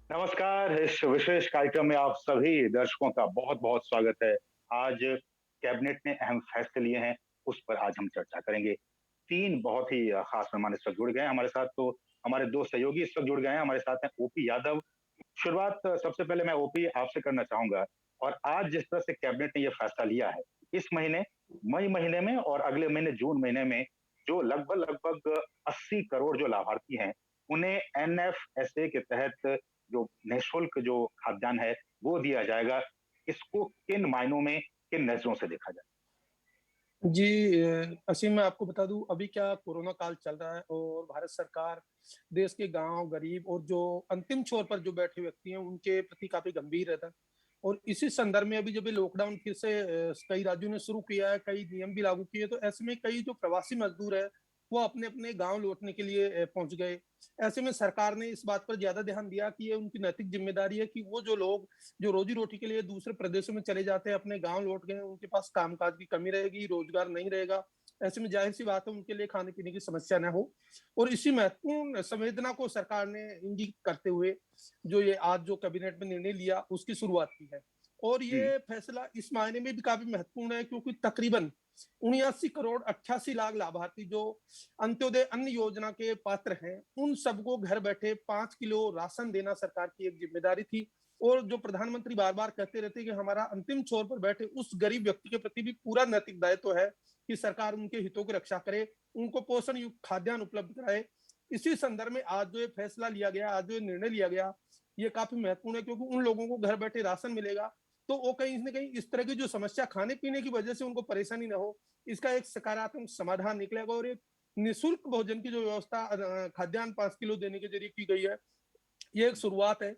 नमस्कार। इस विशेष कार्यक्रम में आप सभी दर्शकों का बहुत बहुत स्वागत है। आज कैबिनेट ने अहम फैसले लिए हैं, उस पर आज हम चर्चा करेंगे। तीन बहुत ही खास मेहमान इस वक्त जुड़ गए हैं हमारे साथ। तो हमारे दो सहयोगी इस वक्त जुड़ गए हैं हमारे साथ हैं ओपी यादव। शुरुआत सबसे पहले मैं ओपी आपसे करना चाहूंगा। और आज जिस तरह से कैबिनेट ने यह फैसला लिया है, इस महीने मई महीने में और अगले महीने जून महीने में जो लगभग लगभग 80 करोड़ जो लाभार्थी हैं, उन्हें एनएफएसए के तहत जो निःशुल्क जो खाद्यान्न है वो दिया जाएगा। इसको किन मायनों में, किन नजरों से देखा जाए? जी असीम, मैं आपको बता दूं, अभी क्या कोरोना काल चल रहा है और भारत सरकार देश के गांव, गरीब और जो अंतिम छोर पर जो बैठे व्यक्ति हैं उनके प्रति काफी गंभीर रहता है। और इसी संदर्भ में अभी जब ये लॉकडाउन फिर से कई राज्यों ने शुरू किया है, कई नियम भी लागू किए, तो ऐसे में कई जो प्रवासी मजदूर है वो अपने अपने गांव लौटने के लिए पहुंच गए। ऐसे में सरकार ने इस बात पर ज्यादा ध्यान दिया कि ये उनकी नैतिक जिम्मेदारी है कि वो जो लोग जो रोजी रोटी के लिए दूसरे प्रदेशों में चले जाते हैं, अपने गांव लौट गए, उनके पास कामकाज की कमी रहेगी, रोजगार नहीं रहेगा। ऐसे में जाहिर सी बात है उनके लिए खाने पीने की समस्या न हो। और इसी महत्वपूर्ण संवेदना को सरकार ने इंगित करते हुए जो ये आज जो कैबिनेट में निर्णय लिया उसकी शुरुआत की है। और जी। ये फैसला इस मायने में भी काफी महत्वपूर्ण है क्योंकि तकरीबन 79 करोड़ 88 लाख लाभार्थी जो अंत्योदय अन्न योजना के पात्र हैं, उन सबको घर बैठे 5 किलो राशन देना सरकार की एक जिम्मेदारी थी। और जो प्रधानमंत्री बार बार कहते रहते हैं कि हमारा अंतिम छोर पर बैठे उस गरीब व्यक्ति के प्रति भी पूरा नैतिक दायित्व है कि सरकार उनके हितों की रक्षा करे, उनको पोषण युक्त खाद्यान्न उपलब्ध कराए। इसी संदर्भ में आज जो ये फैसला लिया गया, आज जो ये निर्णय लिया गया, ये काफी महत्वपूर्ण है क्योंकि उन लोगों को घर बैठे राशन मिलेगा तो वो कहीं न कहीं इस तरह की जो समस्या खाने पीने की वजह से उनको परेशानी ना हो, इसका एक सकारात्मक समाधान निकलेगा। और एक निःशुल्क भोजन की जो व्यवस्था खाद्यान्न 5 किलो देने के जरिए की गई है, ये एक शुरुआत है।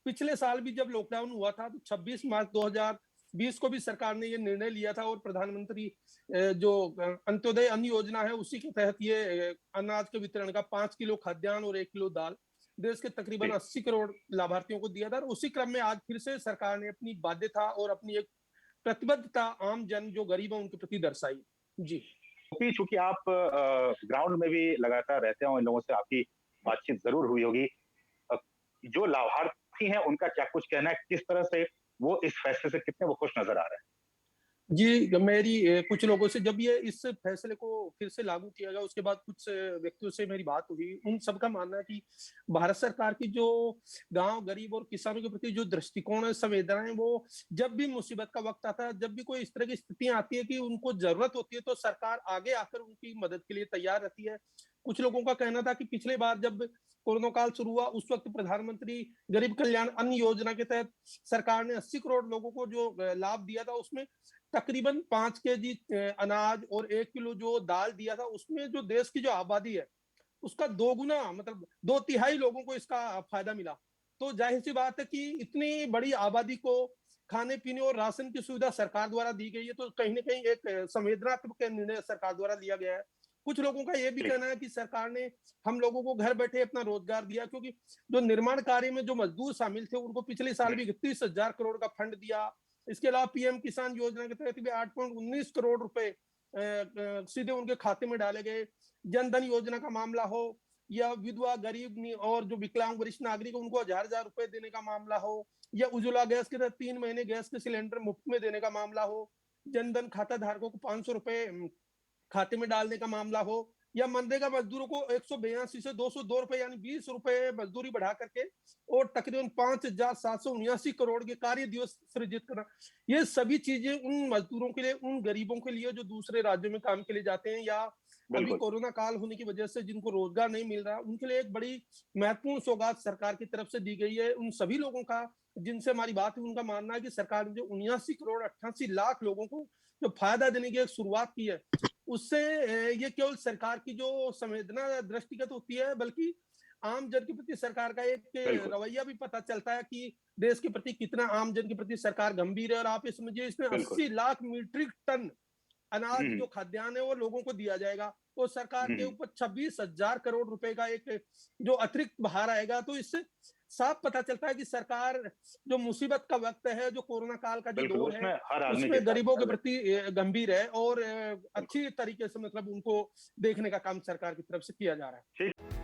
पिछले साल भी जब लॉकडाउन हुआ था तो 26 मार्च 2020 को भी सरकार ने ये निर्णय लिया था और प्रधानमंत्री जो अंत्योदय अन्न योजना है उसी के तहत ये अनाज के वितरण का 5 किलो खाद्यान्न और 1 किलो दाल देश के तकरीबन जी। 80 करोड़ लाभार्थियों को दिया था। और उसी क्रम में आज फिर से सरकार ने अपनी बाध्यता और अपनी एक प्रतिबद्धता आम जन जो गरीब है उनके प्रति दर्शाई। जी। ओपी, चूंकि आप ग्राउंड में भी लगातार रहते हो, इन लोगों से आपकी बातचीत जरूर हुई होगी। अ, जो लाभार्थी हैं उनका क्या कुछ कहना है, किस तरह से वो इस फैसले से कितने वो खुश नजर आ रहे जी, मेरी कुछ लोगों से जब ये इस फैसले को फिर से लागू किया गया उसके बाद कुछ व्यक्तियों से मेरी बात हुई, उन सबका मानना है कि भारत सरकार की जो गांव, गरीब और किसानों के प्रति जो दृष्टिकोण है, संवेदना है, वो जब भी मुसीबत का वक्त आता है, जब भी कोई इस तरह की स्थितियां आती है कि उनको जरूरत होती है, तो सरकार आगे आकर उनकी मदद के लिए तैयार रहती है। कुछ लोगों का कहना था कि पिछले बार जब कोरोना काल शुरू हुआ उस वक्त प्रधानमंत्री गरीब कल्याण अन्न योजना के तहत सरकार ने 80 करोड़ लोगों को जो लाभ दिया था, उसमें तकरीबन 5 केजी अनाज और 1 किलो जो दाल दिया था, उसमें जो देश की जो आबादी है उसका 2 गुना, मतलब 2/3 लोगों को इसका फायदा मिला। तो जाहिर सी बात है कि इतनी बड़ी आबादी को खाने पीने और राशन की सुविधा सरकार द्वारा दी गई है, तो कहीं ना कहीं एक संवेदनात्मक निर्णय सरकार द्वारा लिया गया है। कुछ लोगों का यह भी हैं? कहना है कि सरकार ने हम लोगों को घर बैठे अपना रोजगार दिया, क्योंकि जो निर्माण कार्य में जो मजदूर शामिल थे उनको पिछले साल भी 31,000 करोड़ का फंड दिया। इसके अलावा पीएम किसान योजना के तहत भी 8.19 करोड़ रुपए सीधे उनके खाते में डाले गए। जनधन योजना का मामला हो या विधवा, गरीब और जो विकलांग वरिष्ठ नागरिक उनको 1,000 रुपए देने का मामला हो, या उज्ज्वला गैस के तहत 3 महीने गैस के सिलेंडर मुफ्त में देने का मामला हो, जनधन खाता धारकों को 500 रुपए खाते में डालने का मामला हो, या मनरेगा मजदूरों को 182 से 202 रुपए यानी 20 रुपए मजदूरी बढ़ा करके और तकरीबन 5,779 करोड़ के कार्य दिवस सृजित करना। ये सभी चीजें उन मजदूरों के लिए, उन गरीबों के लिए जो दूसरे राज्यों में काम के लिए जाते हैं, या अभी बिल्कुल। कोरोना काल होने की वजह से जिनको रोजगार नहीं मिल रहा, उनके लिए एक बड़ी महत्वपूर्ण सौगात सरकार की तरफ से दी गई है। उन सभी लोगों का जिनसे हमारी बात हुई, उनका मानना है कि सरकार ने जो 79 करोड़ 88 लाख लोगों को जो फायदा देने की एक शुरुआत की है, उससे ये केवल सरकार की जो संवेदना दृष्टिगत होती है, बल्कि आम जन के प्रति सरकार का एक बिल्कुल। रवैया भी पता चलता है कि देश के प्रति कितना आम जन के प्रति सरकार गंभीर है। और आप ये समझिए, इसमें बिल्कुल। 80 लाख मीट्रिक टन अनाज हम्म। जो खाद्यान्न है वो लोगों को दिया जाएगा। और सरकार के हम्म। ऊपर 26,000 करोड़ रुपए का एक जो अतिरिक्त भार आएगा, तो इससे साफ पता चलता है कि सरकार जो मुसीबत का वक्त है, जो कोरोना काल का जो बिल्कुल, दौर है, उसमें हर आदमी के उसमें साथ गरीबों के है। प्रति गंभीर है और बिल्कुल। अच्छी तरीके से मतलब उनको देखने का काम सरकार की तरफ से किया जा रहा है। ठीक।